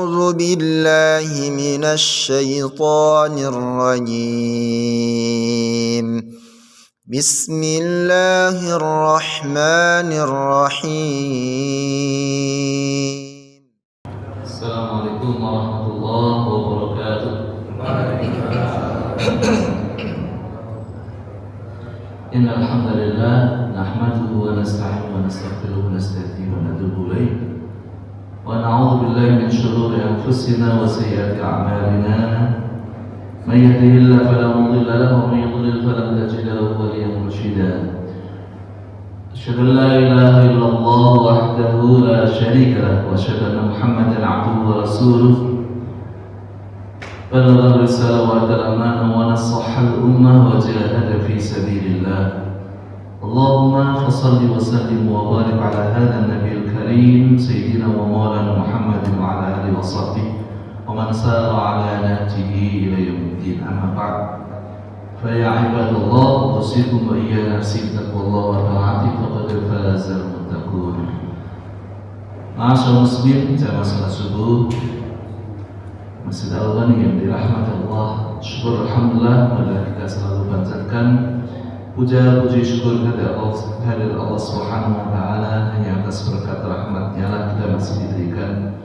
أعوذ بالله من الشيطان الرجيم. بسم الله الرحمن الرحيم. السلام عليكم ورحمة الله وبركاته. إن الحمد لله نحمده ونستعينه ونستغفره ونستهديه ونتوب إليه ونعوذ بالله من شرور أنفسنا وسيئات أعمالنا. من يهده الله فلا مضل له ومن يضلل فلن تجد له وليا مرشدا. أشهد أن لا إله إلا الله وحده لا شريك له وأشهد أن محمدا عبده ورسوله بلغ الرسالة وأدى الأمانة ونصح الأمة وجاهد في سبيل الله. اللهم فصل وسلم وبارك على هذا النبي الكريم سيدنا ومولانا محمد وعلى آله وصحبه ومن سار على نهجه إلى يوم الدين. أما بعد فيا عباد الله أوصيكم وإياي نفسي بتقوى الله وطاعته فقد فاز المتقون. Ma'asyiral muslimin, jamaah salat subuh Masjid Al-Ghani yang dirahmati Allah. Syukur alhamdulillah pada kita selalu panjatkan puja puji syukur kepada Allah Subhanahu wa taala. Hanya atas berkat rahmat-Nya lah kita masih diberikan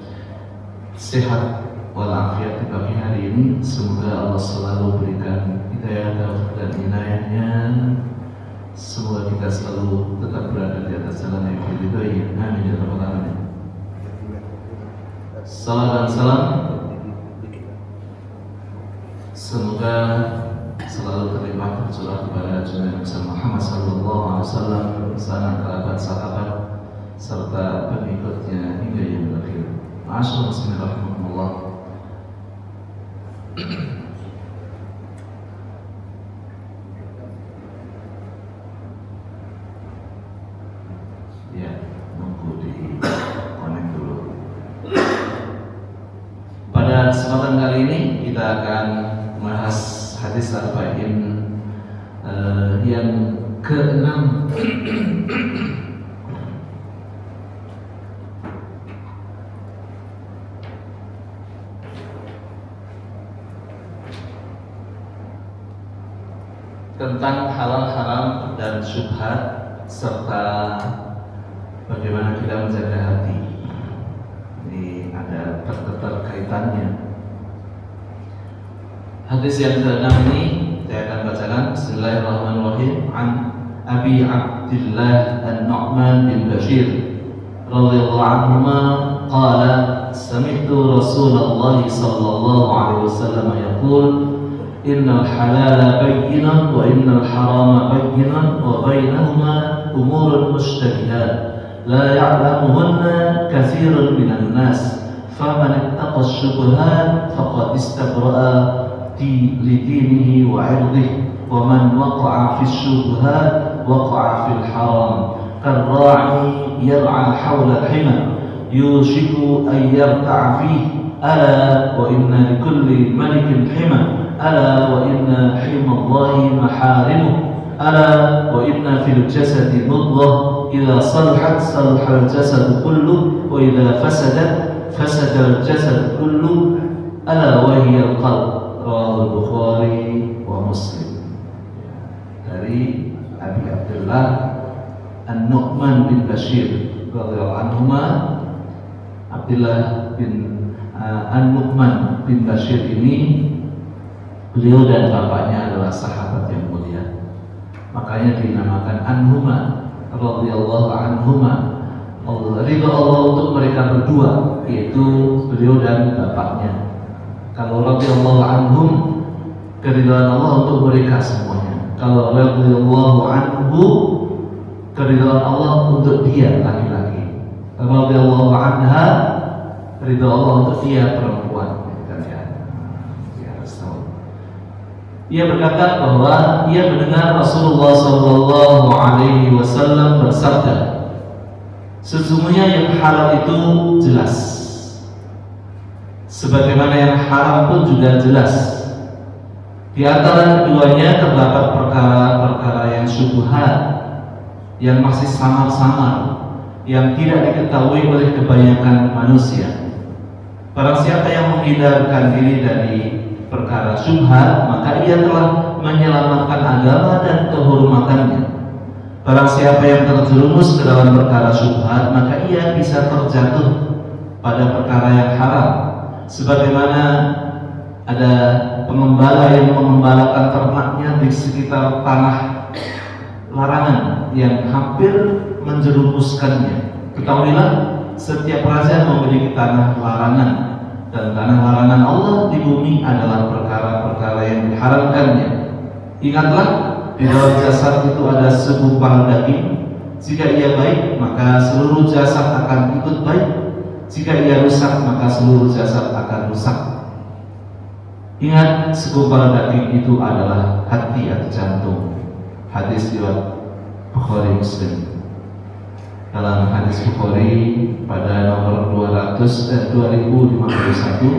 sehat walafiat di pagi hari ini. Semoga Allah selalu berikan hidayah dan inayahnya. Semoga kita selalu tetap berada di atas jalan yang diridhoi. Amin ya rabbal alamin. Salam dan salam semoga selalu terlimpah tercurah kepada junjungan besar Muhammad sallallahu alaihi wasallam, sanak kerabat, sahabat serta pengikutnya hingga yaumil akhir. Ma'asyiral muslimin rahimakumullah. Ya, nunggu di connect dulu. Pada kesempatan kali ini kita akan membahas hadis arba'in yang ke-6 tentang halal haram dan syubhat serta bagaimana kita menjaga hati. Ini ada keterkaitannya. Hadis yang ke-6 ini saya akan bacakan. Bismillahirrahmanirrahim. An Abi Abdillah An-Nu'man bin Bashir radhiyallahu anhuma qala sami'tu Rasulullah sallallahu alaihi wasallam yaqul innal halala bayyinun wa innal harama bayyinun wa bainahuma umurun mushtabihat la ya'lamuhunna katsirun minan nas faman ittaqa asy-syubuhat faqad istabra'a lidinihi wa 'irdihi wa man waqa'a fi asy-syubuhat waqa'a fil haram karra'i yar'a hawla al-hima yushiku an yarta'a fihi ala wa inna likulli malikin hima ala wa inna himallahi maharimuh ala wa inna fil jasadi mudghah idza salahat salahal jasadu kulluh wa idza fasadat fasadal jasadu kulluh ala wa hiya al-qalb. Rawahu Bukhari wa Muslim. Dari Abi Abdullah An-Nu'man bin Bashir radhiyallahu anhuma. Abdullah bin An-Nu'man bin Bashir ini beliau dan bapaknya adalah sahabat yang mulia, makanya dinamakan anhuma radhiyallahu anhuma. Ridha Allah untuk mereka berdua, yaitu beliau dan bapaknya. Kalau radhiyallahu anhum, keridhaan Allah untuk mereka semuanya. Kalau radhiyallahu anhu, keridhaan Allah untuk dia laki-laki. Radhiyallahu anha, ridha Allah untuk dia perempuan. Ia berkata bahwa ia mendengar Rasulullah sallallahu alaihi wasallam bersabda, sesungguhnya yang halal itu jelas, sebagaimana yang haram pun juga jelas. Di antara keduanya terdapat perkara-perkara yang syubhat, yang masih samar-samar, yang tidak diketahui oleh kebanyakan manusia. Barang siapa yang menghindarkan diri dari perkara syubhat, maka ia telah menyelamatkan agama dan kehormatannya. Barang siapa yang terjerumus ke dalam perkara syubhat, maka ia bisa terjatuh pada perkara yang haram. Sebagaimana ada pengembala yang mengembalakan ternaknya di sekitar tanah larangan yang hampir menjerumuskannya. Ketahuilah, setiap raja memiliki tanah larangan, dan tanah larangan Allah di bumi adalah perkara-perkara yang diharamkannya. Ingatlah, di dalam jasad itu ada segumpal daging. Jika ia baik, maka seluruh jasad akan ikut baik. Jika ia rusak, maka seluruh jasad akan rusak. Ingat, segumpal daging itu adalah hati atau jantung. Hadis riwayat Bukhari Muslim. Dalam hadis Bukhari pada nomor 2051,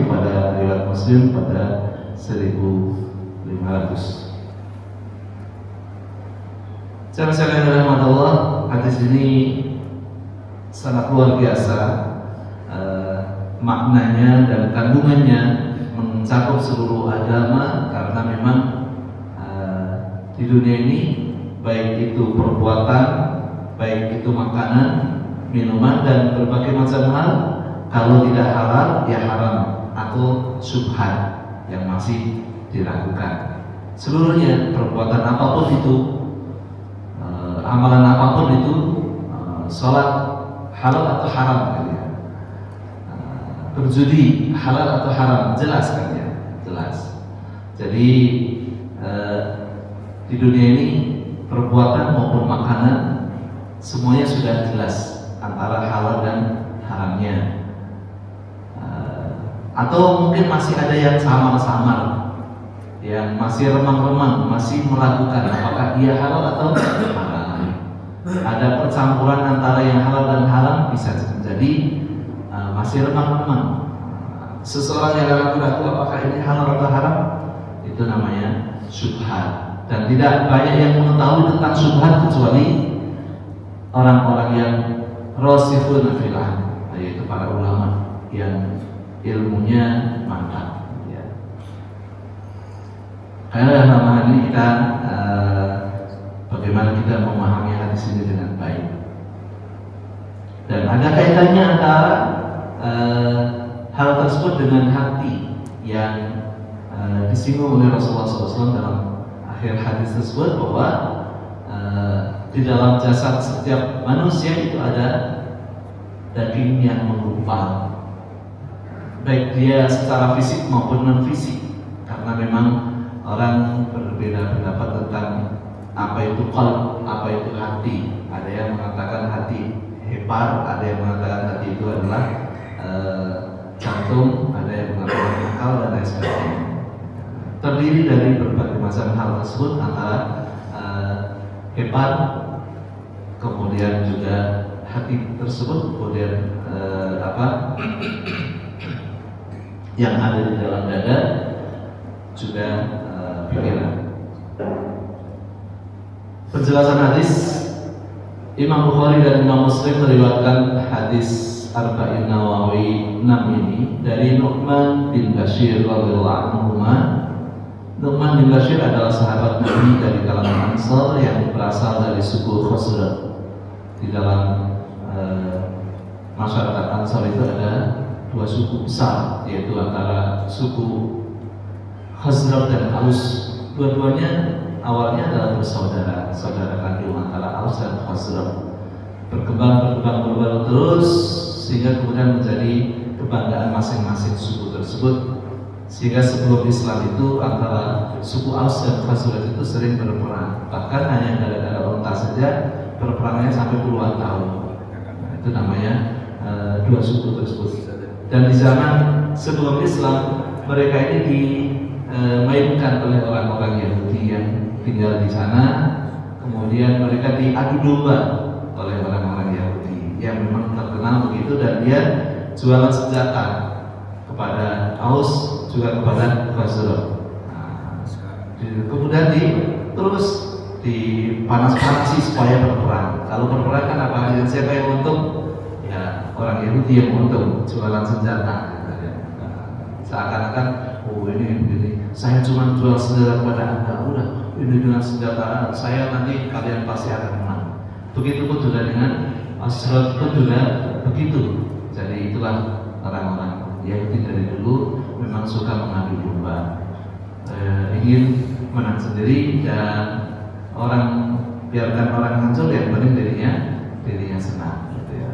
pada riwayat Muslim pada 1500. Saudara-saudara rahmat Allah, hadis ini sangat luar biasa, maknanya dan kandungannya mencakup seluruh agama, karena memang di dunia ini baik itu perbuatan, baik itu makanan, minuman, dan berbagai macam hal, kalau tidak halal ya haram atau syubhat yang masih diragukan. Seluruhnya, perbuatan apapun itu, amalan apapun itu, sholat halal atau haram kan ya, berjudi halal atau haram, jelas kan ya, jelas. Jadi di dunia ini perbuatan maupun makanan semuanya sudah jelas antara halal dan haramnya. Atau mungkin masih ada yang samar-samar, yang masih remang-remang, masih meragukan apakah dia halal atau haram. Ada percampuran antara yang halal dan haram, bisa jadi masih remang-remang. Seseorang yang ragu-ragu apakah ini halal atau haram, itu namanya syubhat. Dan tidak banyak yang mengetahui tentang syubhat kecuali orang-orang yang rasikhun fil ilm, yaitu para ulama yang ilmunya mantap ya. Karena dalam hal ini kita bagaimana kita memahami hadis ini dengan baik. Dan ada kaitannya antara hal tersebut dengan hati yang disinggung oleh Rasulullah SAW dalam akhir hadis tersebut, bahwa di dalam jasad setiap manusia itu ada daging yang menggumpal, baik dia secara fisik maupun non fisik, karena memang orang berbeda pendapat tentang apa itu qalb, apa itu hati. Ada yang mengatakan hati hepar, ada yang mengatakan hati itu adalah jantung, ada yang mengatakan akal, dan lain sebagainya. Terdiri dari berbagai macam hal tersebut, antara hepar, kemudian juga hati tersebut, kemudian yang ada di dalam dada, juga pikiran. Penjelasan hadis, Imam Bukhari dan Imam Muslim meriwayatkan hadis Arba'in Nawawi 6 ini dari Nu'man bin Bashir radhiyallahu anhu. Nu'man bin Bashir adalah sahabat Nabi dari kalangan Ansar yang berasal dari suku Khazraj. Di dalam masyarakat Ansar itu ada dua suku besar, yaitu antara suku Khazraj dan Aus. Dua-duanya awalnya adalah bersaudara, saudara kandung antara Aus dan Khazraj. Berkembang terus sehingga kemudian menjadi kebanggaan masing-masing suku tersebut. Sehingga sebelum Islam itu antara suku Aus dan Khazraj itu sering berperang. Bahkan hanya gara-gara unta saja perperangannya sampai puluhan tahun. Itu namanya dua suku tersebut. Dan di zaman sebelum Islam, mereka ini dimainkan oleh orang-orang Yahudi yang tinggal di sana. Kemudian mereka diadu domba oleh orang-orang Yahudi yang memang terkenal begitu, dan dia jualan senjata kepada Aus, juga kepada Khazraj. Kemudian terus dipanas-panasi supaya berperang. Kalau berperang kan apa? Siapa yang untung? Ya orang Yahudi yang untung, jualan senjata. Seakan-akan, oh ini, saya cuma jual senjata kepada Anda, udah ini dengan senjata saya nanti kalian pasti akan menang. Begitu pun juga dengan Asrat pun juga begitu. Jadi itulah orang-orang Yahudi dari dulu memang suka mengadu domba, ingin menang sendiri dan biarkan orang hancur, yang penting dirinya senang gitu ya.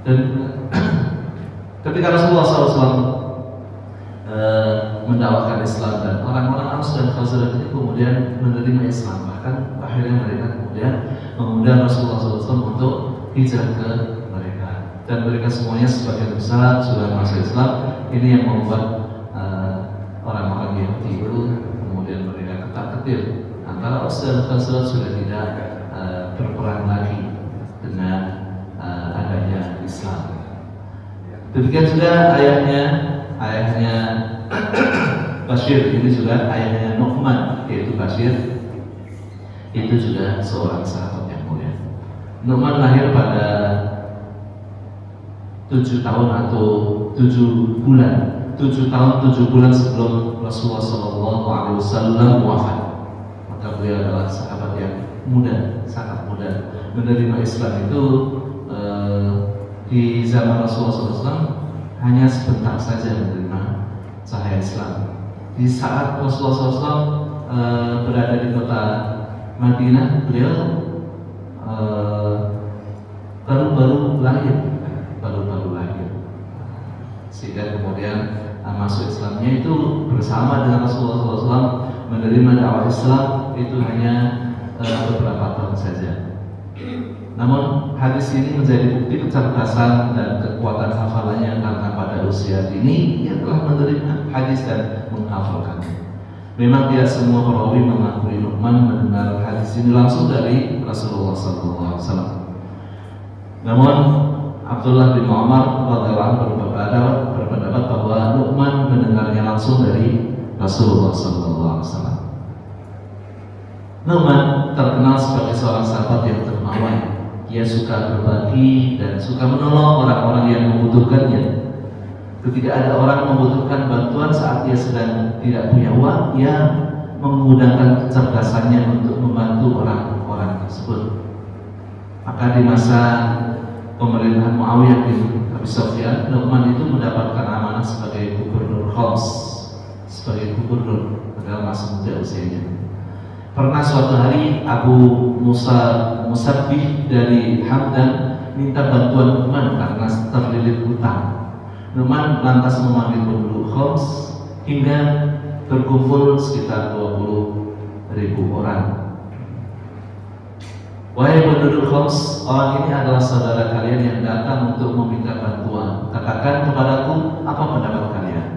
Dan ketika Rasulullah SAW mendakwakan Islam dan orang-orang Aus dan Khazraj itu kemudian menerima Islam, bahkan akhirnya mereka kemudian mengundang Rasulullah SAW untuk hijrah ke mereka, dan mereka semuanya sebagian besar sudah masuk Islam. Ini yang membuat orang-orang Yahudi itu kemudian mereka ketar-ketir antara Aus dan Khazraj sudah tidak berperang lagi dengan adanya Islam. Demikian juga ayahnya Bashir, ini juga ayahnya Nu'man, yaitu Bashir, itu juga seorang sahabat yang mulia. Nu'man lahir pada 7 tahun atau 7 bulan 7 tahun 7 bulan sebelum Rasulullah SAW wafat. Maka beliau adalah sahabat yang muda, sangat muda. Menerima Islam itu di zaman Rasulullah SAW hanya sebentar saja menerima cahaya Islam. Di saat Rasulullah SAW berada di kota Madinah, beliau baru-baru lahir, sehingga kemudian masuk Islamnya itu bersama dengan Rasulullah SAW. Menerima dakwah Islam itu hanya beberapa tahun saja. Namun hadis ini menjadi bukti kecerdasan dan kekuatan hafalannya, karena pada usia dini ia telah menerima hadis dan menghafalkannya. Memang tidak semua perawi mengakui Nu'man mendengar hadis ini langsung dari Rasulullah SAW. Namun Abdullah bin Umar radhiyallahu anhu berpendapat bahwa Nu'man mendengarnya langsung dari Rasulullah SAW. Nu'man terkenal sebagai seorang sahabat yang dermawan. Ia suka berbagi dan suka menolong orang-orang yang membutuhkannya. Ketika ada orang membutuhkan bantuan saat ia sedang tidak punya uang, ia menggunakan kecerdasannya untuk membantu orang-orang tersebut. Maka di masa pemerintahan Muawiyah bin Abi Sufyan, Nu'man itu mendapatkan amanah sebagai gubernur Homs, sebagai gubernur dalam masa muda usianya. Pernah suatu hari Abu Musabbih dari Hamdan minta bantuan Nu'man karena terlilit utang. Nu'man lantas memanggil penduduk Homs hingga berkumpul sekitar 20.000 orang. Wahai penduduk Homs, orang ini adalah saudara kalian yang datang untuk meminta bantuan. Katakan kepadaku apa pendapat kalian.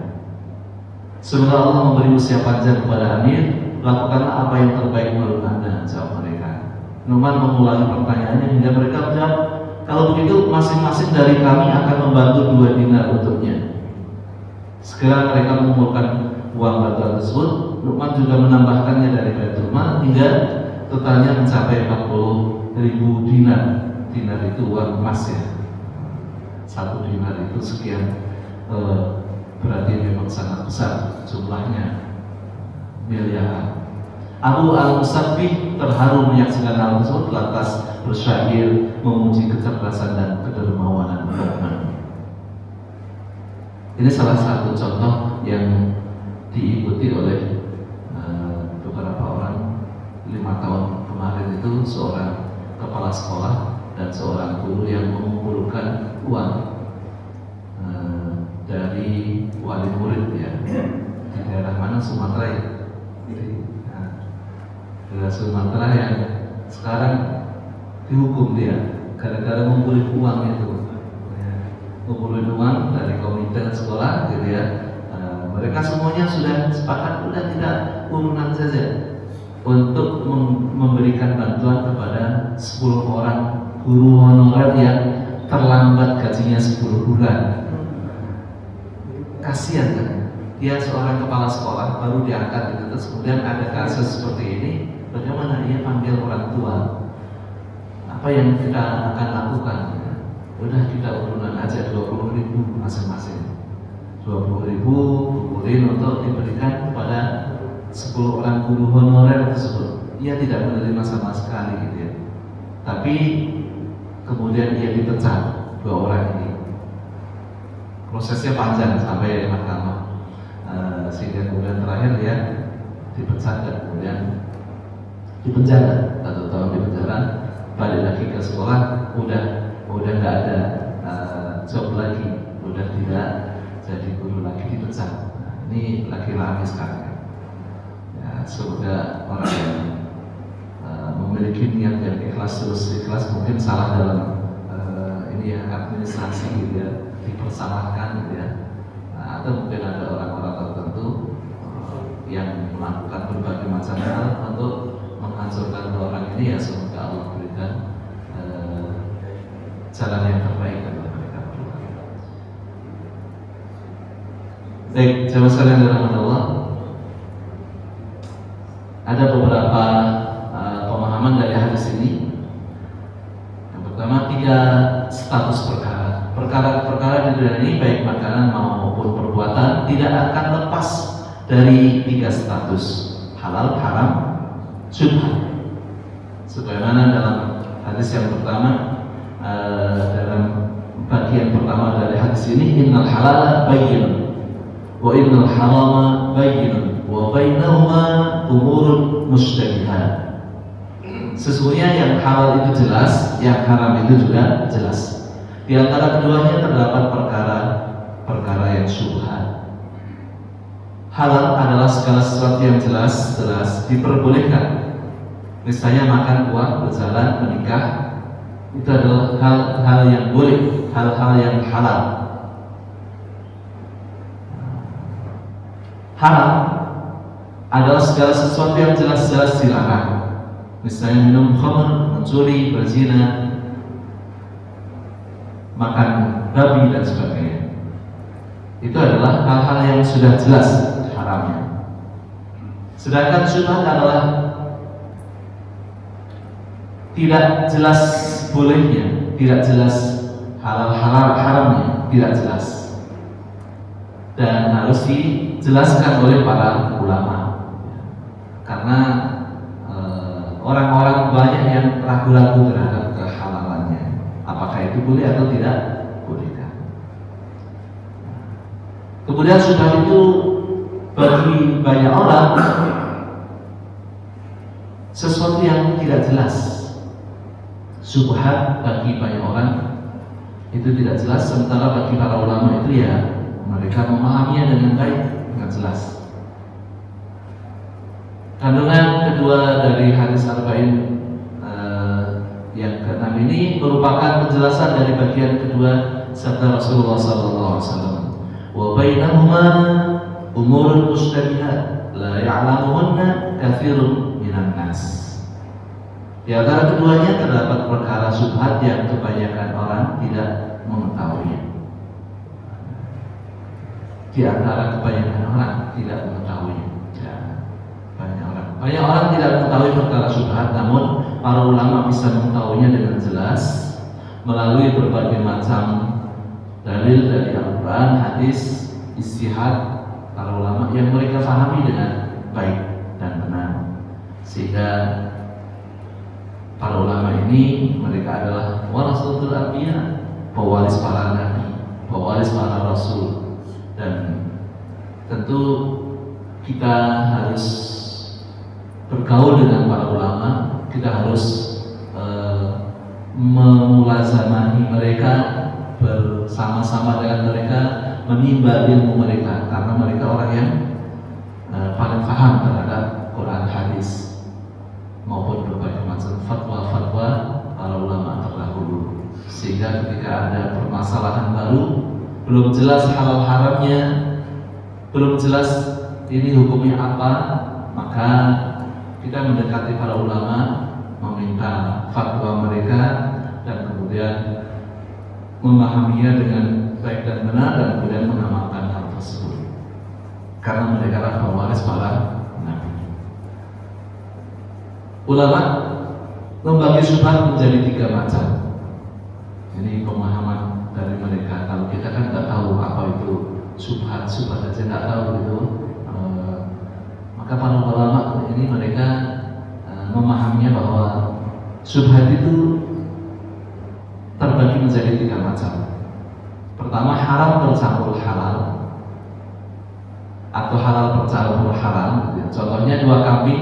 Semoga Allah memberi usia panjang kepada Amir. Lakukanlah apa yang terbaik menurut Anda, jawab mereka. Nu'man mengulangi pertanyaannya hingga mereka menjawab, kalau begitu masing-masing dari kami akan membantu 2 dinar untuknya. Segera mereka mengumpulkan uang bantuan tersebut. Nu'man juga menambahkannya dari Baitul Mal hingga totalnya mencapai 40.000 dinar. Dinar itu uang emas ya. 1 dinar itu sekian, berarti memang sangat besar jumlahnya, miliaran. Abu al-Musabbih terharu menyaksikan hal tersebut, lantas bersyair memuji kecerdasan dan kedermawanan Nu'man. Ini salah satu contoh yang diikuti oleh beberapa orang. 5 tahun kemarin itu seorang kepala sekolah dan seorang guru yang mengumpulkan uang dari wali murid ya, di daerah mana, Sumatera ya, daerah Sumatera yang sekarang dihukum dia gara-gara ngumpulin uang itu, ngumpulin uang dari komite sekolah gitu ya. Mereka semuanya sudah sepakat, udah tidak urunan saja untuk memberikan bantuan kepada 10 orang guru honorer yang terlambat gajinya 10 bulan. Kasihan kan? Dia seorang kepala sekolah baru diangkat gitu, terus kemudian ada kasus seperti ini. Bagaimana ia panggil orang tua? Apa yang kita akan lakukan? Udah kita urunan aja 20.000 masing-masing. 20.000 kukurin untuk diberikan kepada 10 orang guru honorer tersebut. Ia tidak menerima sama sekali gitu ya. Tapi kemudian ia dipecat 2 orang ini. Prosesnya panjang sampai mahkamah, sehingga kemudian terakhir dia dipecat dan kemudian dipenjara 1 tahun di penjara. Balik lagi ke sekolah, udah nggak ada job lagi, udah tidak jadi guru lagi, dipecat. Nah, ini lagi rame sekarang. Ya, semoga orang yang memiliki niat yang ikhlas terus ikhlas, mungkin salah dalam ini ya, administrasi gitu ya, dipersalahkan gitu ya. Nah, atau mungkin ada orang-orang tertentu yang melakukan berbagai macam hal untuk menghancurkan orang ini. Ya semoga Allah berikan jalan yang terbaik bagi mereka. Baik, jemaah sekalian dirahmati Allah, ada beberapa pemahaman dari hadis ini. Yang pertama, 3 status perkara. Perkara-perkara di dunia ini, baik makanan maupun perbuatan, tidak akan lepas dari 3 status: halal, haram, syubhat. Sebagaimana dalam hadis yang pertama, dalam bagian pertama dari hadis ini, innal halala bayyinun wa innal harama bayyinun wa bainahuma umurun mushtabihat. Sesungguhnya yang halal itu jelas, yang haram itu juga jelas. Di antara keduanya terdapat perkara yang syubhat. Halal adalah segala sesuatu yang jelas diperbolehkan. Misalnya makan, uang, berjalan, menikah, itu adalah hal-hal yang boleh, hal-hal yang halal. Haram adalah segala sesuatu yang jelas-jelas dilarang. Misalnya minum khamr, mencuri, berzina, makan babi dan sebagainya. Itu adalah hal-hal yang sudah jelas haramnya. Sedangkan syubhat adalah tidak jelas bolehnya, tidak jelas haramnya, tidak jelas, dan harus dijelaskan oleh para ulama. Karena orang-orang banyak yang ragu-ragu terhadap kehalalannya, apakah itu boleh atau tidak bolehkan. Kemudian syubhat itu bagi banyak orang sesuatu yang tidak jelas. Syubhat bagi banyak orang itu tidak jelas, sementara bagi para ulama itu ya mereka memahaminya dengan baik, dengan jelas. Kandungan kedua dari hadis arba'in yang ke-6 ini merupakan penjelasan dari bagian kedua sabda Rasulullah SAW. Wa bainahuma umurun mushtabihat la ya'lamuhunna katsirun minan nas. Di antara keduanya terdapat perkara syubhat yang kebanyakan orang tidak mengetahuinya. Di antara kebanyakan orang tidak mengetahuinya. Ya, banyak orang tidak mengetahui perkara syubhat, namun para ulama bisa mengetahuinya dengan jelas melalui berbagai macam dalil dari Al-Quran, hadis, istihad para ulama yang mereka pahami dengan baik dan benar. Sehingga para ulama ini mereka adalah warasatul anbiya, pewaris para nabi, pewaris para rasul. Dan tentu kita harus bergaul dengan para ulama, kita harus memulazamahi mereka, bersama-sama dengan mereka, menimba ilmu mereka, karena mereka orang yang paling paham terhadap Quran, hadis maupun berbagai macam fatwa-fatwa para ulama terdahulu. Sehingga ketika ada permasalahan baru, belum jelas halal haramnya, belum jelas ini hukumnya apa, maka kita mendekati para ulama, meminta fatwa mereka, dan kemudian memahaminya dengan baik dan benar, dan kemudian mengamalkan hal tersebut. Karena mereka adalah pewaris para nabi. Ulama membagi syubhat menjadi 3 macam. Ini pemahaman dari mereka. Kalau kita kan tidak tahu apa itu subhat aja nggak tahu gitu. Maka para ulama ini mereka memahaminya bahwa subhat itu terbagi menjadi 3 macam. Pertama, haram bercampur halal atau halal bercampur haram. Contohnya 2 kambing,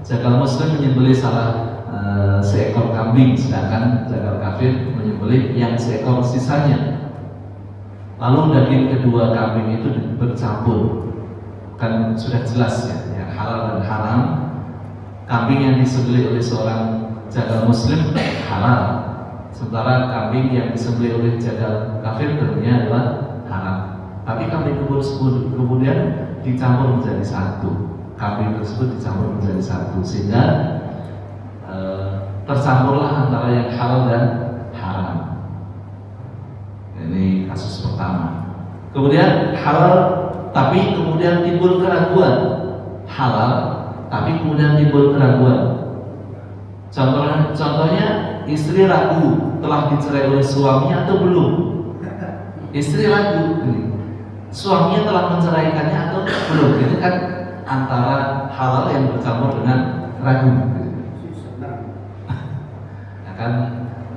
jagal muslim menyembelih seekor kambing, sedangkan jagal kafir menyembelih yang seekor sisanya. Lalu daging kedua kambing itu bercampur, kan sudah jelas ya, yang halal dan haram. Kambing yang disembelih oleh seorang jagal muslim halal, sementara kambing yang disembelih oleh jagal kafir tentunya adalah haram. Tapi kambing tersebut kemudian dicampur menjadi satu, kambing tersebut dicampur menjadi satu, sehingga tercampurlah antara yang halal dan haram. Ini kasus pertama. Kemudian halal, tapi kemudian timbul keraguan. Halal, tapi kemudian timbul keraguan. Contohnya istri ragu telah dicerai oleh suaminya atau belum. Istri ragu, suaminya telah menceraikannya atau belum. Ini kan antara halal yang bercampur dengan ragu. Kan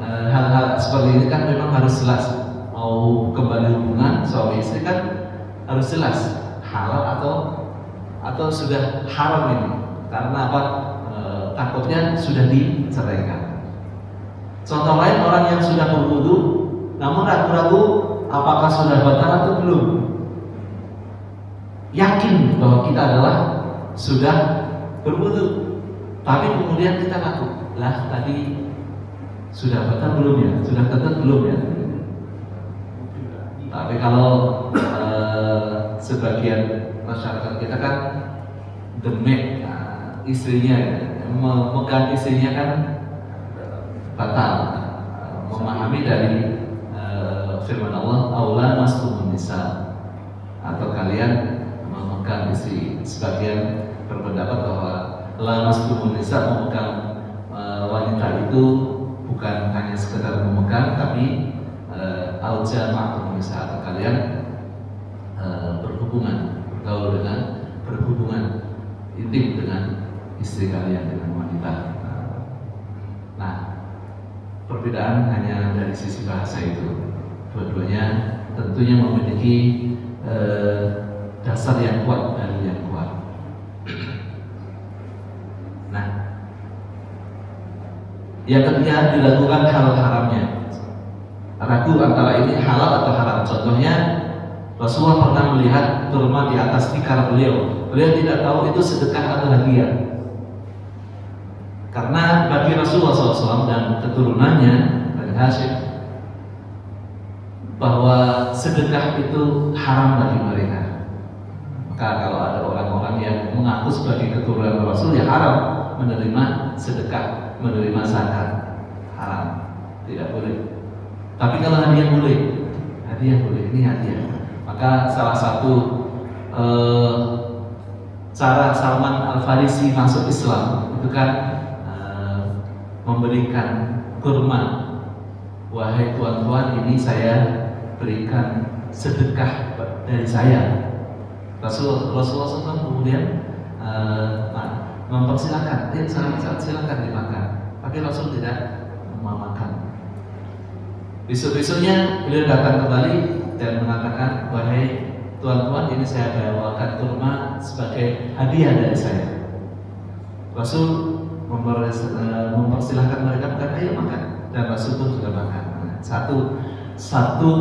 hal-hal seperti ini kan memang harus jelas. Mau kembali hubungan suami istri kan harus jelas halal atau sudah haram ini. Karena apa? Takutnya sudah diceraikan. Contoh lain, orang yang sudah berwudu namun ragu-ragu apakah sudah batal atau belum. Yakin bahwa kita adalah sudah berwudu, tapi kemudian kita ragu, lah tadi sudah batal belum ya? Sudah tentu belum ya? Tapi kalau sebagian masyarakat kita kan demek istrinya, memegang istrinya kan batal. Memahami dari firman Allah, aula mastumun nisa, atau kalian memegang istri. Sebagian berpendapat bahwa la mastumun nisa, memegang wanita itu bukan hanya sekedar memegang, tapi al-jama'ah bisa, atau kalian berhubungan, bergaul dengan, berhubungan intim dengan istri kalian, dengan wanita. Nah, perbedaan hanya dari sisi bahasa itu. Dua-duanya tentunya memiliki dasar yang kuat, dalil yang kuat. Nah, yang ketiga, dilakukan hal haramnya. Ragu antara ini halal atau haram. Contohnya, Rasulullah pernah melihat kurma di atas tikar beliau. Beliau tidak tahu itu sedekah atau hadiah. Karena bagi Rasulullah SAW dan keturunannya Bani Hashim, bahwa sedekah itu haram bagi mereka. Maka kalau ada orang-orang yang mengaku sebagai keturunan Rasul, ya haram menerima sedekah, menerima zakat, haram, tidak boleh. Tapi kalau hadiah boleh, ini hadiah. Maka salah satu cara Salman Al-Farisi masuk Islam itu kan memberikan kurma. Wahai tuan-tuan, ini saya berikan sedekah dari saya. Rasulullah SAW kemudian mempersilahkan, silakan dimakan. Tapi Rasul tidak memakan. Besok-besoknya beliau datang kembali dan mengatakan, wahai tuan-tuan, ini saya bawakan kurma sebagai hadiah dari saya. Rasul mempersilahkan mereka makan, ayo makan, dan Rasul pun juga makan. Satu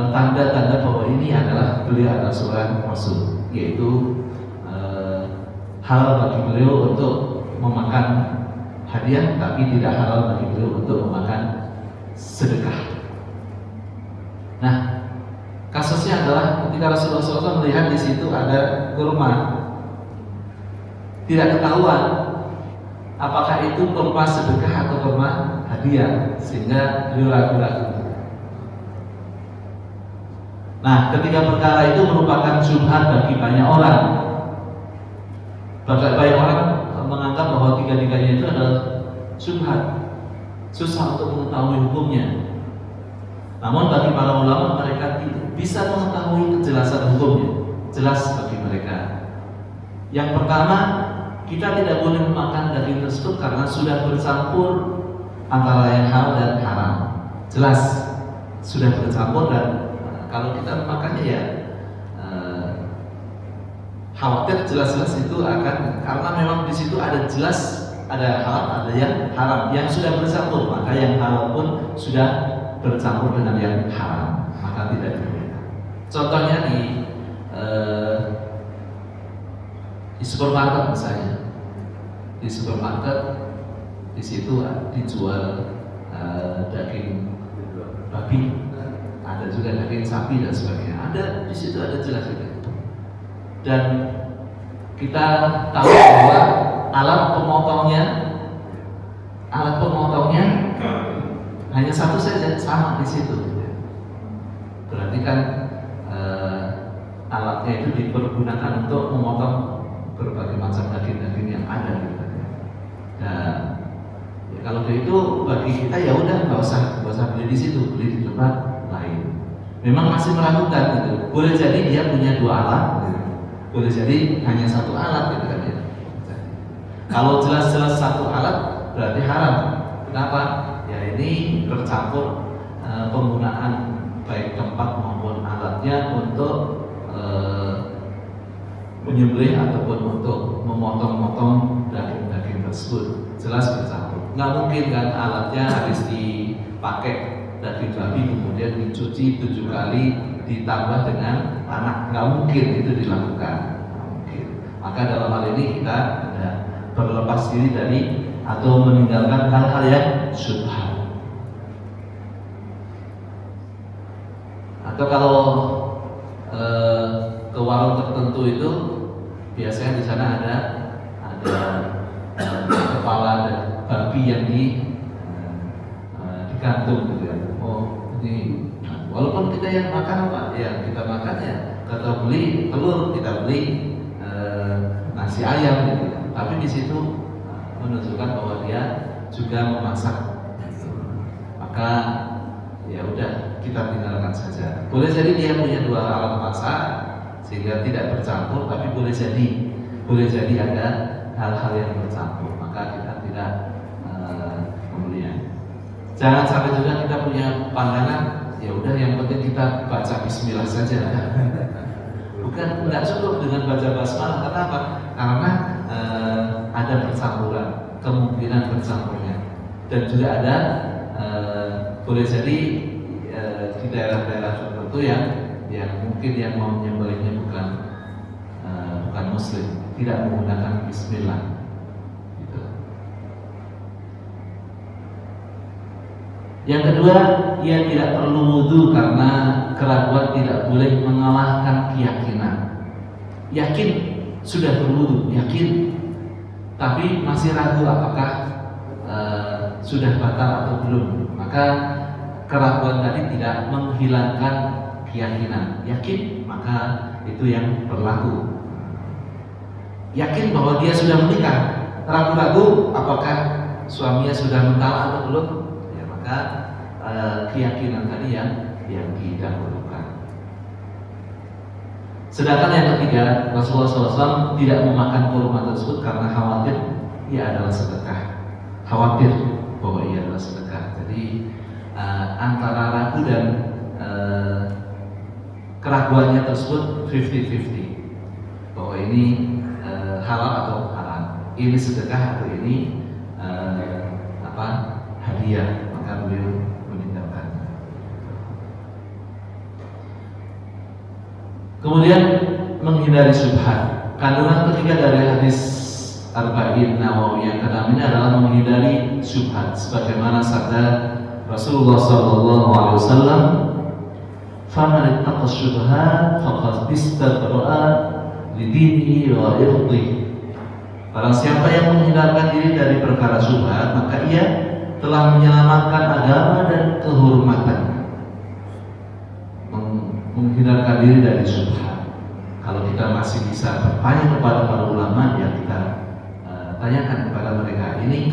tanda-tanda bahwa ini adalah beliau adalah seorang Rasul, yaitu halal bagi beliau untuk memakan hadiah, tapi tidak halal bagi beliau untuk memakan sedekah. Nah, kasusnya adalah ketika Rasulullah SAW melihat di situ ada kurma, tidak ketahuan apakah itu kurma sedekah atau kurma hadiah, sehingga beliau ragu-ragu. Nah, ketika perkara itu merupakan syubhat bagi banyak orang, banyak orang menganggap bahwa tiga-tiganya itu adalah syubhat, susah untuk mengetahui hukumnya. Namun bagi para ulama, mereka bisa mengetahui kejelasan hukumnya, jelas bagi mereka. Yang pertama, kita tidak boleh memakan daging tersebut karena sudah bercampur antara yang halal dan haram. Jelas sudah bercampur, dan kalau kita memakannya ya khawatir jelas-jelas itu akan, karena memang di situ ada jelas ada halal, ada yang haram, yang sudah bercampur, maka yang halal pun sudah bercampur dengan yang haram, maka tidak dibolehkan. Contohnya di supermarket misalnya, di supermarket di situ dijual daging babi, ada juga daging sapi dan sebagainya. Ada di situ ada jelas juga. Dan kita tahu bahwa alat pemotongnya hanya satu saja, sama di situ. Berarti kan alatnya itu dipergunakan untuk memotong berbagai macam daging-daging yang ada gitu. Dan ya, kalau begitu bagi kita ya udah nggak usah beli di situ, beli di tempat lain. Memang masih meragukan gitu. Boleh jadi dia punya dua alat, gitu. Boleh jadi hanya satu alat gitu kan ya. Kalau jelas-jelas satu alat berarti haram. Kenapa? Ya ini bercampur penggunaan baik tempat maupun alatnya untuk menyembelih ataupun untuk memotong-motong daging-daging tersebut, jelas bercampur. Nggak mungkin kan alatnya habis dipakai daging babi kemudian dicuci 7 kali ditambah dengan tanah, nggak mungkin itu dilakukan. Nggak mungkin. Maka dalam hal ini kita berlepas diri dari atau meninggalkan hal-hal yang syubhat. Atau kalau ke warung tertentu itu biasanya di sana ada kepala babi yang digantung gitu ya. Oh ini, walaupun kita yang makan apa? Ya kita makan ya. Kita beli telur, kita beli nasi ayam gitu. Tapi di situ menunjukkan bahwa dia juga memasak. Maka ya udah kita tinggalkan saja. Boleh jadi dia punya dua alat masak sehingga tidak bercampur, tapi boleh jadi ada hal-hal yang bercampur, maka kita tidak membelinya. Jangan sampai juga kita punya pandangan ya udah yang penting kita baca Bismillah saja. Bukan, nggak cukup dengan baca basmalah. Kenapa? Karena ada percampuran, kemungkinan bercampurnya, dan juga ada boleh jadi di daerah-daerah tertentu yang mungkin yang mau menyembelihnya bukan muslim, tidak menggunakan Bismillah. Gitu. Yang kedua, ia tidak perlu wudhu karena keraguan tidak boleh mengalahkan keyakinan. Yakin sudah berwudhu, yakin, tapi masih ragu apakah sudah batal atau belum. Maka keraguan tadi tidak menghilangkan keyakinan. Yakin, maka itu yang berlaku. Yakin bahwa dia sudah menikah, ragu-ragu apakah suaminya sudah mentalak atau belum, ya maka keyakinan tadi yang didahulukan. Sedangkan yang ketiga, Rasulullah SAW tidak memakan kurma tersebut karena khawatir ia adalah sedekah. Khawatir bahwa ia adalah sedekah. Jadi antara ragu dan keraguannya tersebut 50-50 bahwa ini halal atau haram, ini sedekah atau ini hadiah, maka beliau meninggalkan. Kemudian menghindari syubhat. Kandungan ketiga dari hadis Arba'in Nawawi yang ke-6 ini adalah menghindari syubhat, sebagaimana sabda Rasulullah SAW, "Faman ittaqa syubhat faqad istabra'a lidinihi wa irdihi." Barang siapa yang menghindarkan diri dari perkara syubhat, maka ia telah menyelamatkan agama dan kehormatannya. Menghindarkan diri dari syubhat. Kalau kita masih bisa bertanya kepada para ulama, ya kita tanyakan kepada mereka, ini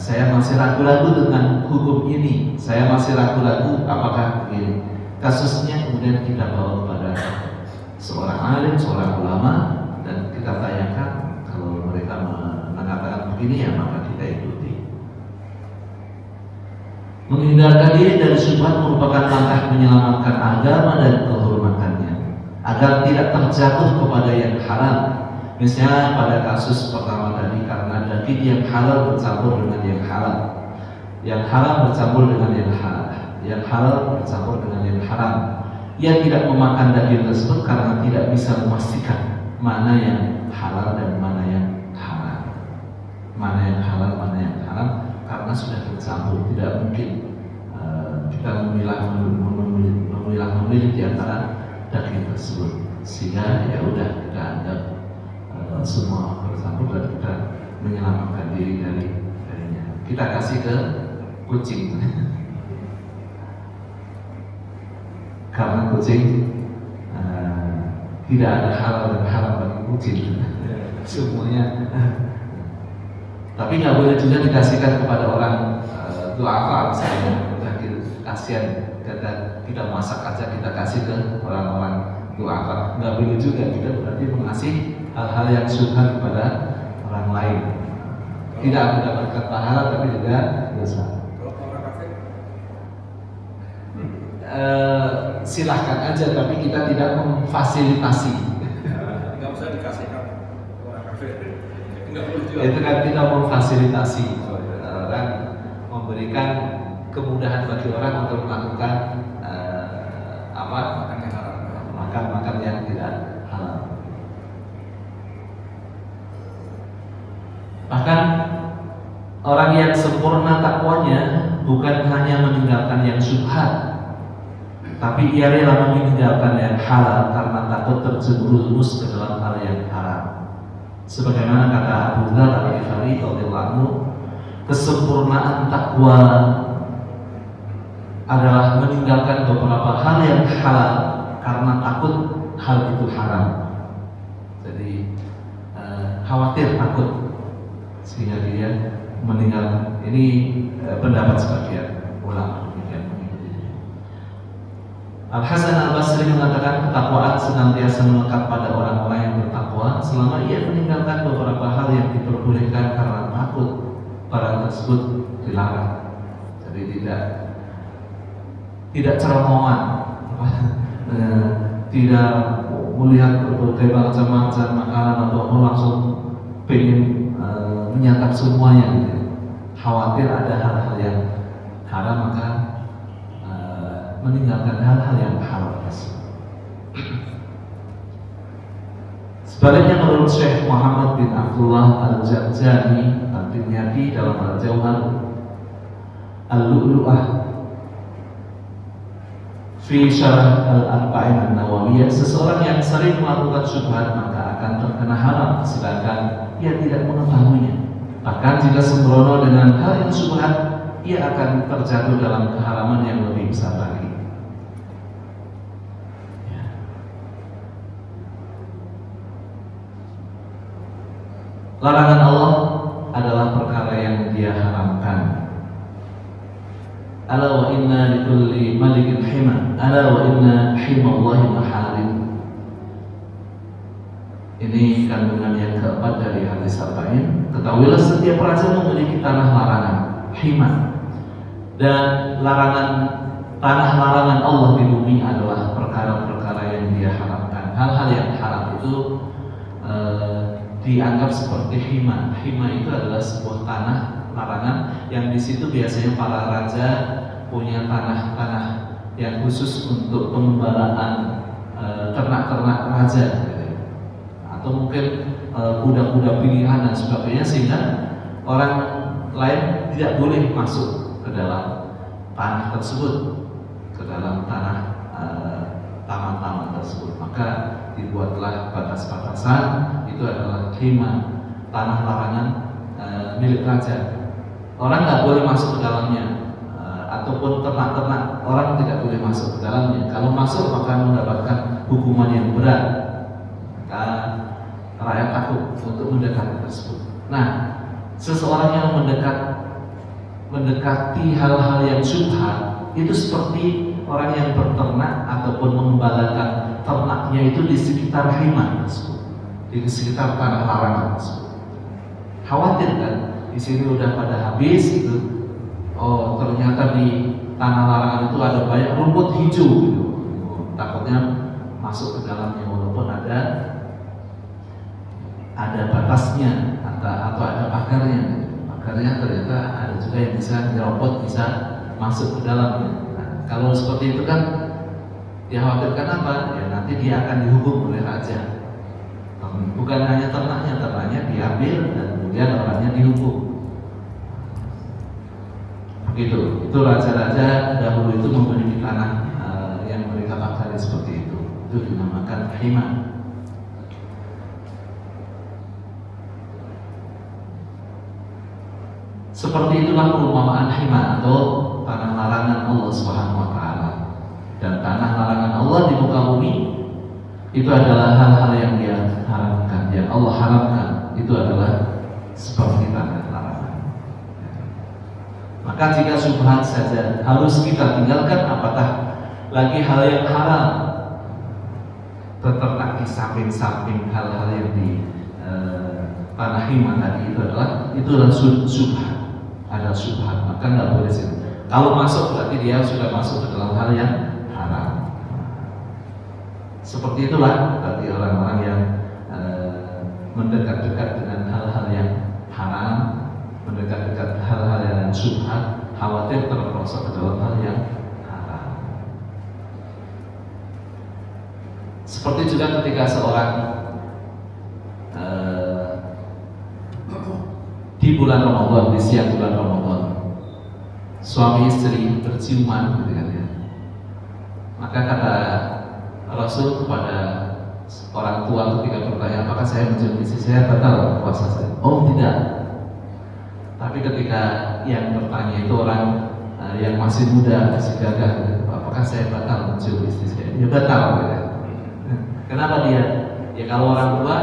saya masih ragu-ragu dengan hukum ini, saya masih ragu-ragu apakah begini. Kasusnya kemudian kita bawa kepada seorang alim, seorang ulama, dan kita tanyakan. Kalau mereka mengatakan begini, ya maka kita ikuti. Menghindarkan diri dari syubhat merupakan langkah menyelamatkan agama dan kehormatannya, agar tidak terjatuh kepada yang haram. Misalnya pada kasus pertama tadi, karena daging yang halal bercampur dengan yang halal, yang haram bercampur dengan yang halal, yang halal bercampur dengan yang haram. Ia tidak memakan daging tersebut karena tidak bisa memastikan mana yang halal dan mana yang haram, mana yang halal, mana yang haram, karena sudah bercampur. Tidak mungkin kita memilih di antara daging tersebut, sehingga ya udah kita anggap semua bercampur dan kita menyelamatkan diri darinya. Kita kasih ke kucing karena kucing tidak ada halal dan haram bagi kucing semuanya. Tapi nggak boleh juga dikasihkan kepada orang duafa, misalnya kasihan, kita masak aja kita kasih ke orang-orang duafa, nggak boleh juga. Kita berarti mengasih hal-hal yang syubhat kepada orang lain, tidak mendapatkan pahala tapi juga dosa. Kalau orang kafir, silahkan aja, tapi kita tidak memfasilitasi. nggak usah dikasihkan orang kafir, nggak boleh juga. Itu kan kita memfasilitasi, orang memberikan kemudahan bagi orang untuk melakukan Makan yang haram. makan yang tidak halal. Bahkan orang yang sempurna takwanya bukan hanya meninggalkan yang syubhat, tapi ia rela meninggalkan yang halal karena takut terjerumus ke dalam hal yang haram. Sebagaimana kata Abu Dzar Al-Ghifari radhiyallahu anhu, kesempurnaan takwa adalah meninggalkan beberapa hal yang halal karena takut hal itu haram. Jadi khawatir, takut, sehingga dia meninggalkan. Ini pendapat sebagian ulama demikian. Al-Hasan Al-Basri mengatakan ketakwaan senantiasa melekat pada orang-orang yang bertakwa selama ia meninggalkan beberapa hal yang diperbolehkan karena takut barang tersebut dilarang. Jadi tidak ceromohan, tidak melihat berbagai macam makanan atau langsung pengen menyantap semuanya. Khawatir ada hal-hal yang haram, maka meninggalkan hal-hal yang halal. Sebaliknya menurut Syekh Muhammad bin Abdullah Al-Jabjani Al-Dimyati dalam Al-Jawhar Al-Lu'lu'ah fi Syarah Al-Arba'in An-Nawawiyah, seseorang yang sering melakukan syubhat maka akan terkena haram sedangkan ia tidak mengetahuinya. Bahkan jika sembrono dengan hal yang syubhat, ia akan terjatuh dalam keharaman yang lebih besar lagi. Larangan Allah adalah perkara yang Dia haramkan. Ala wa inna likulli malikin hima, ala wa inna himallahi maharim. Ini kandungan yang keempat dari hadis Arba'in. Ketahuilah setiap raja memiliki tanah larangan, hima. Dan tanah larangan Allah di bumi adalah perkara-perkara yang Dia haramkan. Hal-hal yang haram itu dianggap seperti hima. Hima itu adalah sebuah tanah larangan yang di situ biasanya para raja punya tanah-tanah yang khusus untuk pengembaraan ternak-ternak raja, atau mungkin kuda-kuda pilihan dan sebagainya, sehingga orang lain tidak boleh masuk ke dalam tanah tersebut, ke dalam tanah taman-taman tersebut. Maka dibuatlah batas-batasan, itu adalah hima, tanah larangan milik raja. Orang nggak boleh masuk ke dalamnya, ataupun ternak-ternak orang tidak boleh masuk ke dalamnya. Kalau masuk maka mendapatkan hukuman yang berat. Maka rakyat takut untuk mendekat tersebut. Nah, seseorang yang mendekat mendekati hal-hal yang syubhat itu seperti orang yang berternak ataupun mengembalakan ternaknya itu di sekitar hima tersebut, di sekitar tanah larangan tersebut. Khawatir kan, di sini udah pada habis gitu. Oh, ternyata di tanah larangan itu ada banyak rumput hijau gitu. Takutnya masuk ke dalamnya walaupun ada batasnya atau ada pagarnya. Pagarnya ternyata ada juga yang bisa nyerobot, bisa masuk ke dalamnya. Nah, kalau seperti itu kan dikhawatirkan apa? Ya nanti dia akan dihukum oleh raja. Bukan hanya ternaknya diambil dan kemudian orangnya dihukum. Begitu. Itu raja-raja dahulu itu memiliki tanah yang mereka pakai seperti itu. Itu dinamakan hima. Seperti itulah perumpamaan hima atau tanah larangan Allah Subhanahu wa taala. Dan tanah larangan Allah di muka bumi itu adalah hal-hal yang Dia haramkan, yang Allah haramkan. Itu adalah seperti tanah larangan. Maka jika syubhat saja harus kita tinggalkan, apatah lagi hal yang haram. Terternak di samping-samping hal-hal yang di tanah hima tadi itulah syubhat. Ada syubhat, maka nggak boleh sih. Kalau masuk berarti dia sudah masuk ke dalam hal yang haram. Seperti itulah berarti orang-orang yang mendekat-dekat dengan hal-hal yang haram, mendekat-dekat hal-hal yang syubhat, khawatir terperosok ke dalam hal yang haram. Seperti juga ketika seorang di bulan Ramadan, di siang bulan Ramadan, suami istri berciuman gitu kan ya. Maka kata Rasul kepada orang tua ketika bertanya, apakah saya mencium istri saya batal puasa saya? Oh tidak. Tapi ketika yang bertanya itu orang yang masih muda, masih gagah, gitu, apakah saya batal mencium istri saya? Ya batal gitu. Kenapa dia? Ya kalau orang tua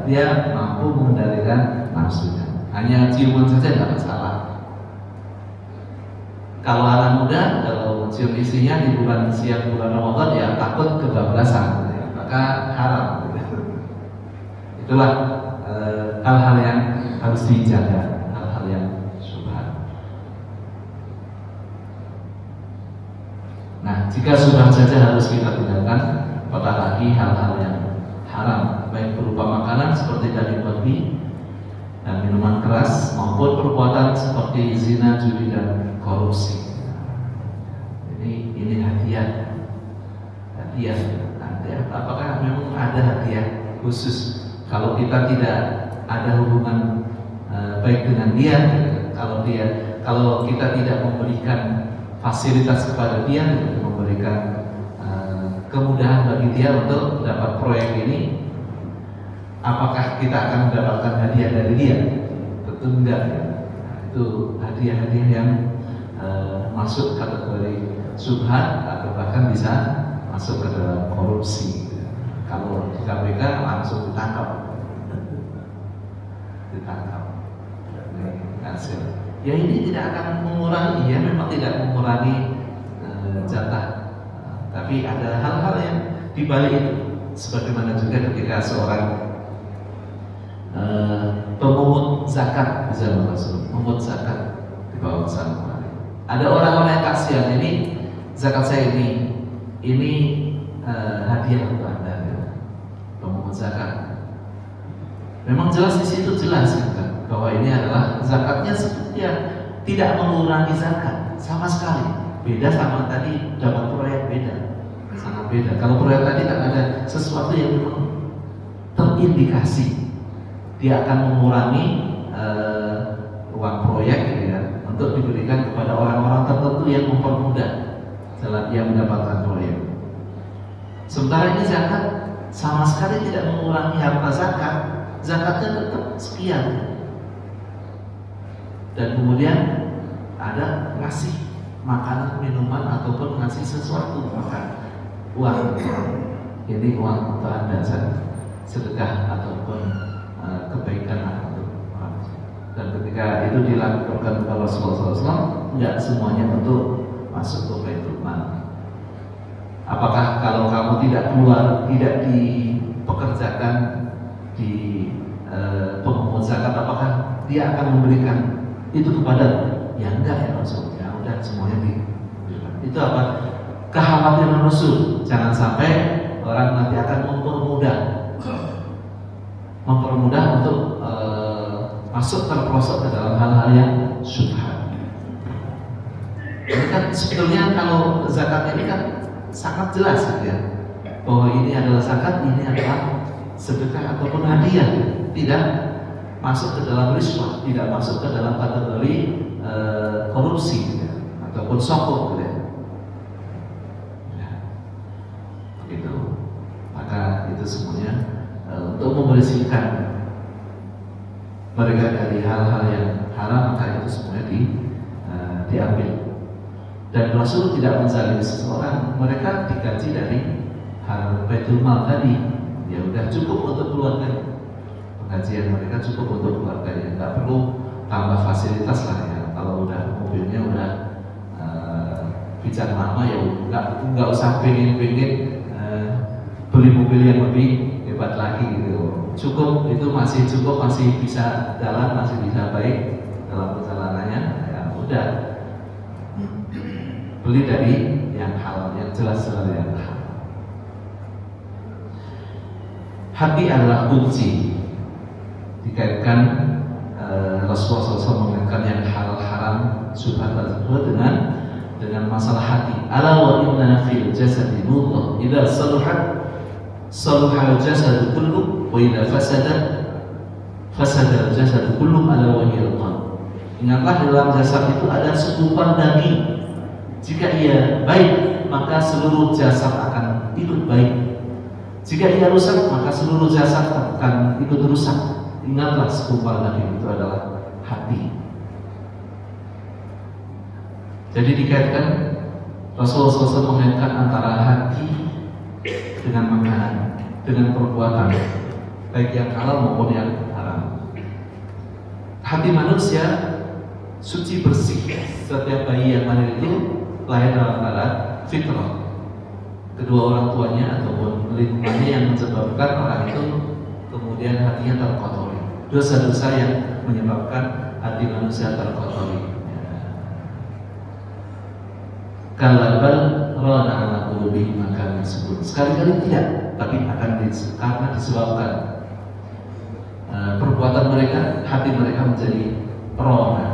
dia mampu mengendalikan nafsunya. Hanya ciuman saja tidak masalah. Kalau anak muda, kalau mencium istrinya di siang bulan Ramadan, ya takut kebablasan, ya, maka haram. Itulah hal-hal yang harus dijaga, hal-hal yang syubhat. Nah, jika syubhat saja harus kita tinggalkan, apatah lagi hal-hal yang haram, baik berupa makanan seperti daging babi dan minuman keras maupun perbuatan seperti zina, judi dan korupsi. Ini hadiah. Apakah memang ada hadiah khusus kalau kita tidak ada hubungan baik dengan dia? Kalau kita tidak memberikan fasilitas kepada dia, memberikan kemudahan bagi dia untuk dapat proyek ini, apakah kita akan mendapatkan hadiah dari dia? Tentu enggak ya. Itu hadiah-hadiah yang masuk kategori syubhat atau bahkan bisa masuk ke dalam korupsi. Kalau di KPK langsung ditangkap. Ya ini tidak akan mengurangi, ya memang tidak mengurangi jatah. Tapi ada hal-hal yang dibalik itu. Sebagaimana juga ketika seorang pemungut zakat di zaman Rasul, memungut zakat di bawah sana. Ada orang-orang yang kasihan, ini zakat saya ini hadiah untuk Anda, ya. Pemungut zakat. Memang jelas di situ jelas kan, bahwa ini adalah zakatnya sebetulnya tidak mengurangi zakat sama sekali. Beda sama tadi dapat proyek, beda, sangat beda. Kalau proyek tadi kan ada sesuatu yang memang terindikasi dia akan mengurangi uang proyek gitu ya, untuk diberikan kepada orang-orang tertentu yang mempermudah dalam dia mendapatkan proyek. Sementara ini zakat sama sekali tidak mengurangi harta zakat, zakatnya tetap sekian. Dan kemudian ada ngasih makanan, minuman ataupun ngasih sesuatu, makan uang. Ini uang untuk Anda, sedekah ataupun kebaikan untuk orang. Dan ketika itu dilakukan oleh Rasulullah SAW, enggak semuanya untuk masuk ke Baitul Mal. Apakah kalau kamu tidak keluar, tidak dipekerjakan di pemungut zakat, apakah dia akan memberikan itu kepada? Ya enggak ya Rasul, ya udah semuanya diberikan. Itu apa? Kekhawatiran Rasul, jangan sampai orang nanti akan mempermudah untuk masuk terperosok ke dalam hal-hal yang syubhat. Ini kan sebetulnya kalau zakat ini kan sangat jelas gitu ya, bahwa ini adalah zakat, ini adalah sedekah ataupun hadiah, tidak masuk ke dalam riswah, tidak masuk ke dalam kategori korupsi gitu ya, ataupun sokong gitu ya. Begitu. Maka itu semuanya untuk membersihkan mereka dari hal-hal yang haram, maka itu semuanya diambil. Dan Rasul tidak menzalimi seseorang, mereka digaji dari Baitul Mal tadi. Ya udah cukup untuk keluarga. Pengajian mereka cukup untuk keluarga, nggak perlu tambah fasilitas lah ya. Kalau udah mobilnya udah bicara lama ya nggak usah pengen beli mobil yang lebih hebat lagi gitu. Cukup, itu masih cukup, masih bisa jalan, masih bisa baik dalam perjalanannya. Ya udah, beli dari yang halal, yang jelas-jelas yang halal. Hati adalah kunci. Dikaitkan Rasulullah SAW mengaitkan yang halal haram subhat tersebut dengan masalah hati. Ala wa inna fil jasadi mudghah idza saluhat saluha al-jasadu kullu wa idza fasada al-jasadu kullu ala wa hiya al-qalb. Ingatlah dalam jasad itu ada segumpal daging. Jika ia baik, maka seluruh jasad akan ikut baik. Jika ia rusak, maka seluruh jasad akan ikut rusak. Ingatlah segumpal daging itu adalah hati. Jadi dikaitkan, Rasulullah SAW mengaitkan antara hati dengan makanan, dengan perbuatan, baik yang halal maupun yang haram. Hati manusia suci bersih. Setiap bayi yang lahir itu lahir dalam keadaan fitrah. Kedua orang tuanya ataupun lingkungannya yang menyebabkan orang itu kemudian hatinya terkotori. Dosa-dosa yang menyebabkan hati manusia terkotori. Kalabal rona ala qulubi maka disebut. Sekali-kali tidak, tapi akan karena disebabkan perbuatan mereka, hati mereka menjadi merona.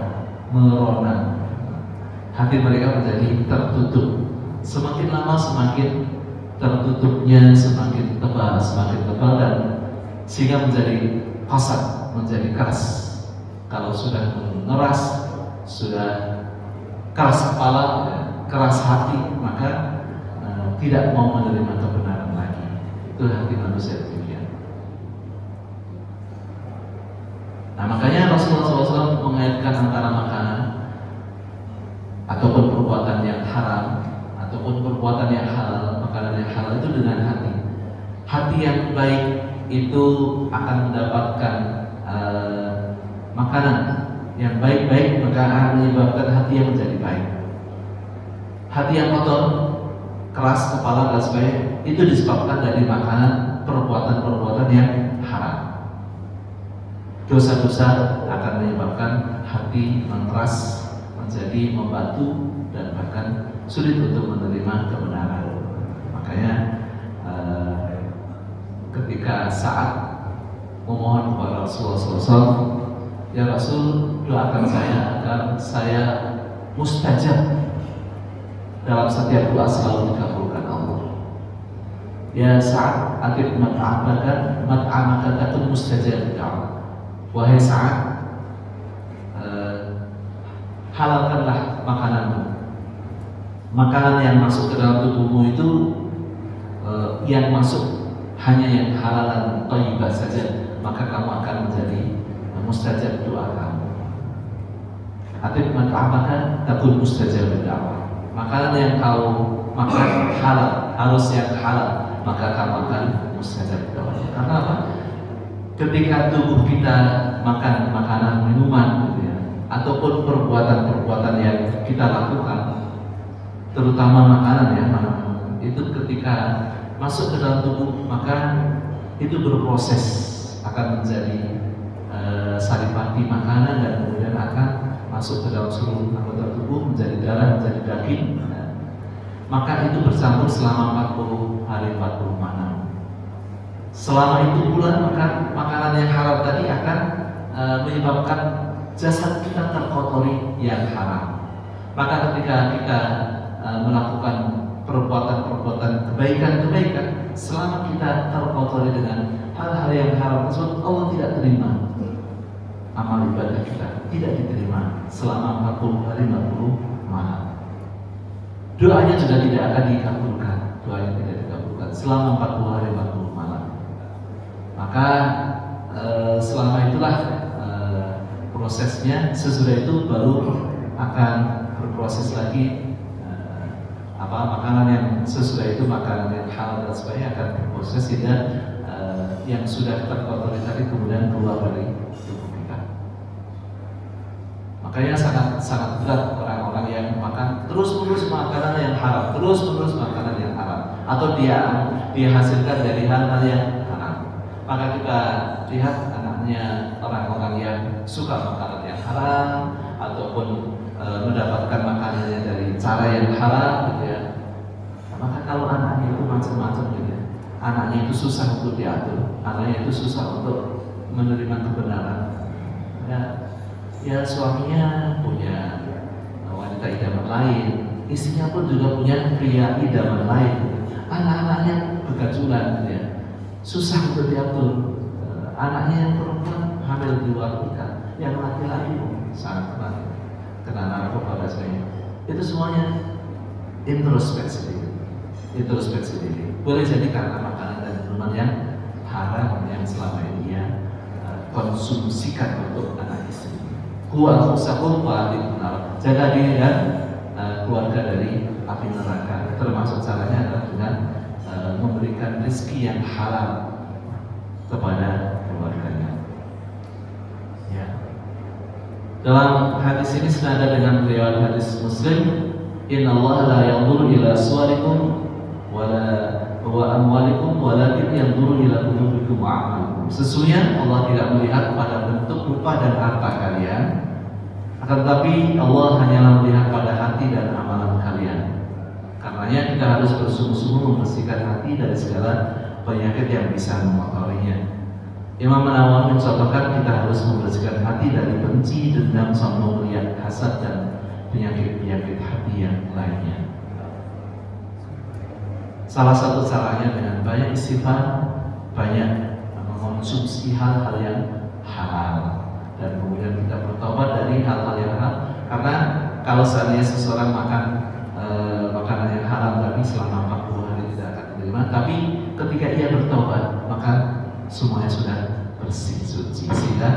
Hati mereka menjadi tertutup. Semakin lama semakin tertutupnya, semakin tebal dan sehingga menjadi kasar, menjadi keras. Kalau sudah mengeras, sudah keras kepala, keras hati, maka tidak mau menerima kebenaran lagi. Itu hati manusia demikian. Nah, makanya Rasulullah SAW mengaitkan antara makanan ataupun perbuatan yang haram ataupun perbuatan yang halal, makanan yang halal itu dengan hati. Hati yang baik itu akan mendapatkan makanan yang baik-baik, maka akan menyebabkan hati yang menjadi baik. Hati yang kotor, keras kepala dan sebagainya, itu disebabkan dari makanan, perbuatan-perbuatan yang haram. Dosa-dosa akan menyebabkan hati mengeras, menjadi membatu dan bahkan sulit untuk menerima kebenaran. Makanya ketika saat memohon kepada Rasulullah SAW, ya Rasul, doakan saya agar saya mustajab dalam setiap doa selalu dikabulkan Allah. Ya Sa'ad, atib mat'amaka takun mustajab doa. Wahai Sa'ad, halalkanlah makananmu. Makanan yang masuk ke dalam tubuhmu itu yang masuk hanya yang halal dan thayyibah saja, maka kamu akan menjadi mustajab doa kamu. Atib mat'amaka takun mustajab doa. Makanan yang kau makan halal, harus yang halal, maka kamu akan mustajab doa. Karena apa? ketika tubuh kita makan makanan minuman gitu ya, ataupun perbuatan-perbuatan yang kita lakukan, terutama makanan ya, itu ketika masuk ke dalam tubuh maka itu berproses akan menjadi saripati makanan dan kemudian akan masuk ke dalam seluruh anggota tubuh menjadi darah, menjadi daging. Maka itu bercampur selama 40 hari 40 malam. Selama itu pula maka makanan yang haram tadi akan menyebabkan jasad kita terkotori yang haram. Maka ketika kita melakukan perbuatan-perbuatan kebaikan-kebaikan, selama kita terkotori dengan hal-hal yang haram tersebut, Allah tidak terima amal ibadah kita, tidak diterima selama 40 hari 40 malam. Doanya juga tidak akan dikabulkan, doanya tidak dikabulkan selama 40 hari 40 malam. Maka selama itulah prosesnya, sesudah itu baru akan berproses lagi makanan yang sesudah itu, makanan yang halal dan sebagainya akan berproses sehingga yang sudah terkotori tadi kemudian keluar dari tubuh kita. Makanya sangat berat orang-orang yang makan terus-menerus makanan yang haram, terus-menerus makanan yang haram, atau dia hasilkan dari hal-hal yang haram. Maka kita lihat anaknya orang-orang yang suka makanan yang haram ataupun mendapatkan makanannya dari cara yang haram gitu ya. Maka kalau anaknya itu macam-macam gitu ya, anaknya itu susah untuk diatur, anaknya itu susah untuk menerima kebenaran. Ya suaminya punya wanita idaman lain, istrinya pun juga punya pria idaman lain. Anak-anaknya bergajulan gitu ya, susah untuk diatur. Anaknya yang perempuan hamil di luar nikah, yang laki-laki sangat kena narkoba dan sebagainya. Itu semuanya introspeksi diri. Boleh jadi karena makanan dan minuman yang haram yang selama ini dia konsumsikan untuk anak istri. Jaga diri dan keluarga dari api neraka. Termasuk caranya adalah dengan memberikan rezeki yang halal kepada keluarganya. Ya. Dalam hadis ini senada dengan riwayat hadis Muslim, Inna Allah la yanzuru ila suwarikum wa amwalikum walakin yanzuru ila qulubikum wa a'malikum. Sesungguhnya Allah tidak melihat pada bentuk rupa dan harta kalian, akan tetapi Allah hanyalah melihat pada hati dan amalan kalian. Karenanya kita harus bersungguh-sungguh membersihkan hati dari segala penyakit yang bisa mengotorinya. Imam Nawawi mencontohkan kita harus membersihkan hati dari benci, dendam, sombong, riya, hasad dan penyakit-penyakit hati yang lainnya. Salah satu caranya dengan banyak istighfar, banyak mengonsumsi hal-hal yang halal, dan kemudian kita bertobat dari hal-hal yang haram. Karena kalau seandainya seseorang makan makanan yang haram tadi selama 40 hari tidak akan diterima, tapi ketika ia bertobat maka semuanya sudah bersih suci, sehingga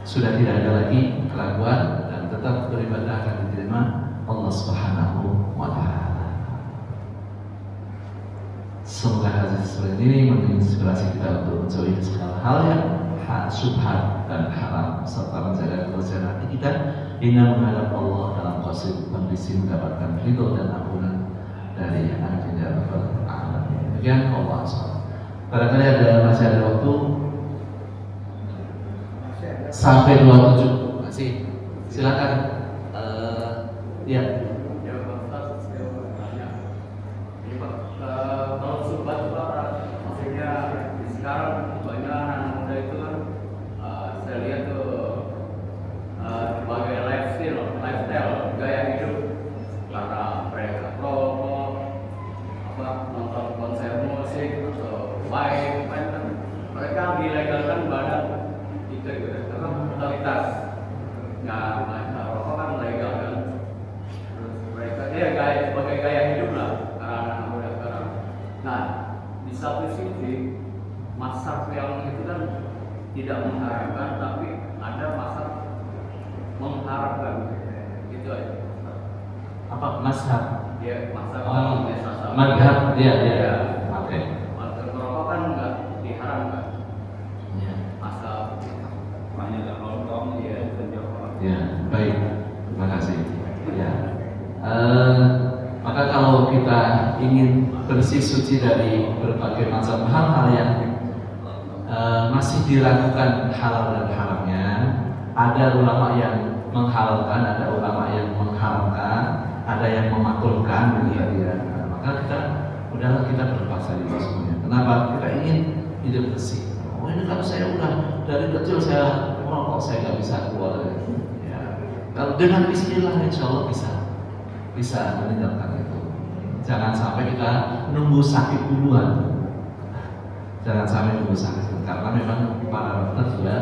sudah tidak ada lagi keraguan dan tetap beribadah akan diterima Allah Subhanahu wa Ta'ala. Semoga hadis seperti ini menginspirasi kita untuk menjauhi segala hal yang syubhat dan haram, serta menjaga kebersihan hati kita hingga menghadap Allah dalam kondisi mendapatkan ridho dan ampunan dari Amin ya Rabbal Alamin. Demikian Allah SWT. Barangkali masih ada waktu sampai 27 masih, silakan. Ya. Kalau sobat maksudnya sekarang banyak anak muda itu kan saya lihat tuh sebagai lifestyle gaya hidup, karena mereka rokok, nonton konser musik atau main kan mereka dilegalkan badan itu totalitas. Nah, rokok kan legal kan, terus mereka sebagai gaya hidup lah anak muda sekarang. Nah, di satu sisi mazhab yang itu kan tidak mengharapkan, tapi ada mazhab mengharapkan, gitu aja. Apa mazhab? Ya, mazhab. Madhab, ya. Ya. Oke. Merokok kan nggak diharamkan. ingin bersih suci dari berbagai macam hal-hal yang masih diragukan halal dan haramnya. Ada ulama yang menghalalkan, ada ulama yang mengharamkan, ada yang memakulkan, gitu ya. Maka udahlah kita berlepas dari itu semuanya. Kenapa? Kita ingin hidup bersih. Oh, ini kalau saya udah dari kecil saya merokok, saya nggak bisa keluar. Ya. Kalau dengan Bismillah, insya Allah bisa meninggalkan itu. Jangan sampai kita nunggu sakit duluan. Jangan sampai nunggu sakit, karena memang para dokter juga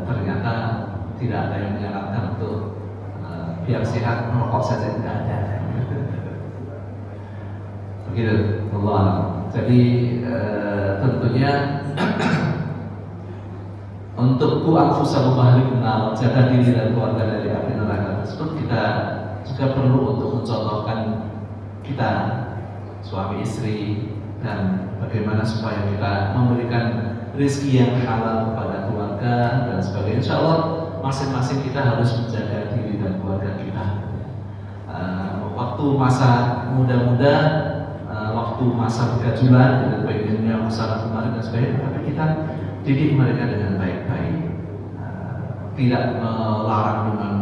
ternyata tidak ada yang menyarankan untuk biar sehat merokok saja, tidak ada. Begitu, Allah. Jadi tentunya untuk ku anfusakum ahlikum nar, jaga diri dan keluarga dari api neraka tersebut, kita juga perlu untuk mencontohkan kita suami istri dan bagaimana supaya kita memberikan rezeki yang halal kepada keluarga dan sebagainya. Insya Allah masing-masing kita harus menjaga diri dan keluarga kita. Waktu masa muda-muda, waktu masa kegajulan, dengan pengennya usaha kemarin dan sebagainya, tapi kita didik mereka dengan baik-baik, tidak melarang dengan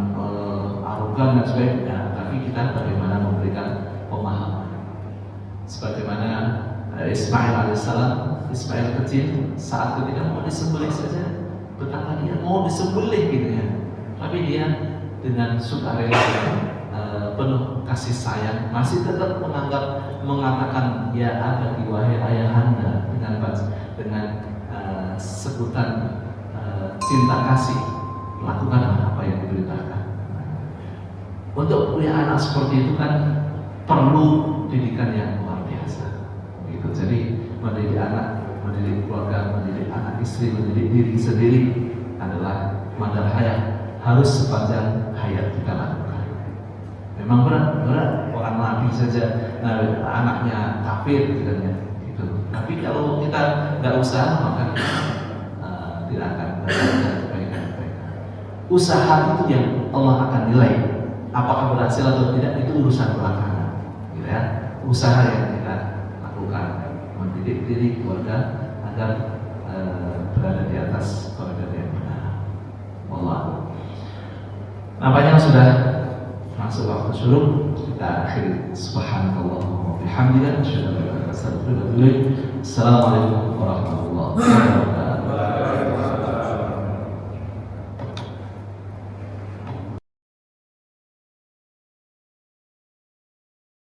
arogan dan sebagainya, tapi kita bagaimana memberikan pemahaman. Sebagaimana Ismail alaihissalam, Ismail kecil saat ketika mau disembelih saja, betapa dia mau disembelih gitu ya, tapi dia dengan sukarela penuh kasih sayang masih tetap mengatakan ya abadi, wahai ayahanda, dengan sebutan cinta kasih, lakukan apa yang diberitakan. Untuk punya anak seperti itu kan perlu didikan yang luar biasa. Gitu. Jadi mendidik anak, mendidik keluarga, mendidik anak istri, mendidik diri sendiri adalah madal hayat, harus sepanjang hayat kita lakukan. Memang berat orang Nabi saja, anaknya kafir gitu. Tapi kalau kita nggak usaha, maka tidak akan ada kebaikan. Usaha itu yang Allah akan nilai. Apakah berhasil atau tidak itu urusan belakangan. Gitu ya. Usaha yang kita lakukan, mendidik diri keluarga agar berada di atas keluarga yang benar. Allah. Nampaknya sudah masuk waktu syuruk, kita akhiri. Subhanallah wa bihamdika, asyhadu an la ilaha illa anta, astaghfiruka wa atubu ilaik. Assalamualaikum warahmatullahi wabarakatuh.